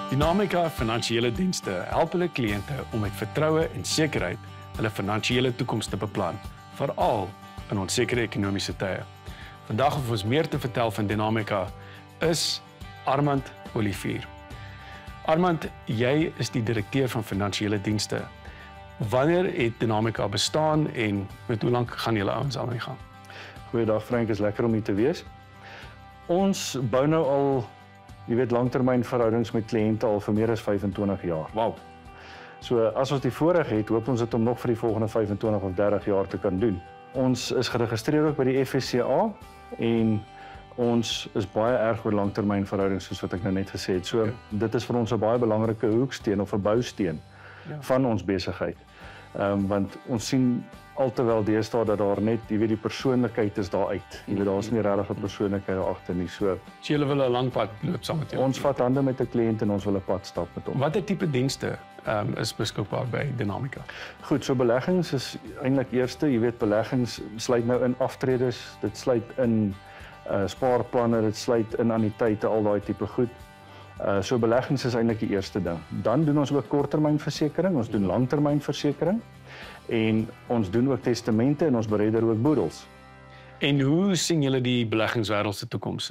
Dynamica Finansiële Dienste help hulle kliënte om met vertroue en sekerheid hulle finansiële toekoms te beplan, veral in onsekere ekonomiese tye. Vandag om ons meer te vertel van Dynamica is Armand Olivier. Armand, jy is die direkteur van Finansiële Dienste. Wanneer het Dynamica bestaan en met hoe lank gaan julle ouens aan die gang? Goeiedag Frank, is lekker om hier te wees. Ons bou nou al, jy weet, langtermynverhoudings met kliënte al vir meer as 25 jaar. Wow. So as ons die voorreg het, hoop ons dit om nog vir die volgende 25 of 30 jaar te kan doen. Ons is geregistreer ook by die FSCA en ons is baie erg oor langtermynverhoudings soos wat ek nou net gesê het. So dit is vir ons 'n baie belangrike hoeksteen of 'n bousteen van ons besigheid. Want ons sien alterwyl deesdae dat daar net, jy weet, die persoonlikheid is daar uit. Jy weet, daar is nie regtig 'n persoonlikheid daar agter nie. So julle wil 'n lang pad loop saam met julle. Ons vat hande met 'n kliënt en ons wil 'n pad stap met hom. Watter tipe dienste is beskikbaar by Dynamica? Goed, so beleggings is eintlik eerste, jy weet, beleggings sluit nou in aftredes, dit sluit in spaarplanne, dit sluit in anniteite, al daai tipe goed. So beleggings is eintlik die eerste ding. Dan doen ons ook korttermynversekering, ons doen langtermynversekering en ons doen ook testamente en ons beredder ook boedels. En hoe sien julle die beleggingswêreld se toekoms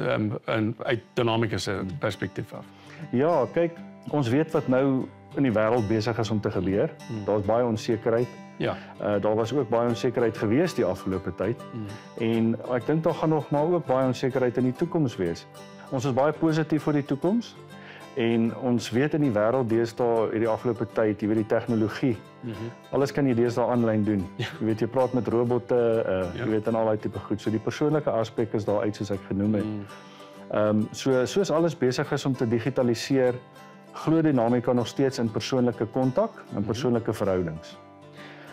uit Dynamica se perspektief af? Ja, kyk, ons weet wat nou in die wêreld besig is om te gebeur. Daar's baie onsekerheid. Ja. Daar was ook baie onsekerheid gewees die afgelope tyd. En ek dink daar gaan nog maar ook baie onsekerheid in die toekoms wees. Ons is baie positief oor die toekoms. En ons weet in die wêreld deesdae hierdie afgelope tyd, jy weet, die tegnologie. Alles kan jy deesdae aanlyn doen. Jy weet, jy praat met robotte, jy weet, en al daai tipe goed. So die persoonlike aspek is daar uit soos ek genoem het. Soos alles besig is om te digitaliseer, glo Dynamica nog steeds in persoonlike kontak en persoonlike verhoudings.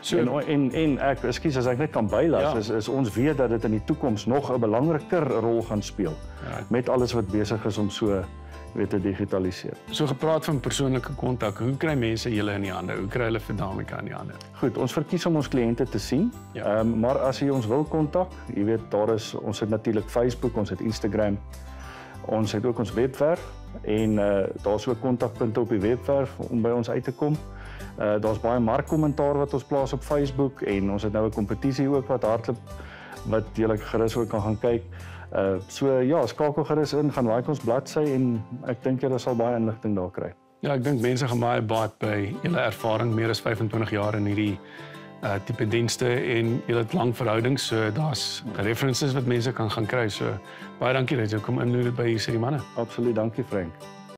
So, en ek, ekskuus as ek net kan bylas, is ons weet dat dit in die toekoms nog 'n belangriker rol gaan speel met alles wat besig is om so weet te digitaliseer. So gepraat van persoonlike kontak, hoe kry mense julle in die hande? Hoe kry hulle Dynamica in die hande? Goed, ons verkies om ons kliënte te sien. Maar as jy ons wil kontak, jy weet, ons het natuurlik Facebook, ons het Instagram. Ons het ook ons webwerf en daar's ook kontakpunte op die webwerf om by ons uit te kom. Daar's baie markkommentaar wat ons plaas op Facebook en ons het nou 'n kompetisie ook wat hardloop wat julle gerus ook kan gaan kyk. So ja, skakel gerus in, gaan like ons bladsy en ek dink julle sal baie inligting daar kry. Ja, ek dink mense gaan baie baat by julle ervaring, meer as 25 jaar in hierdie tipe dienste en julle het lang verhoudings, so daar's references wat mense kan gaan kry. So baie dankie dat jy kom inloer by hierdie manne. Absoluut, dankie Frank.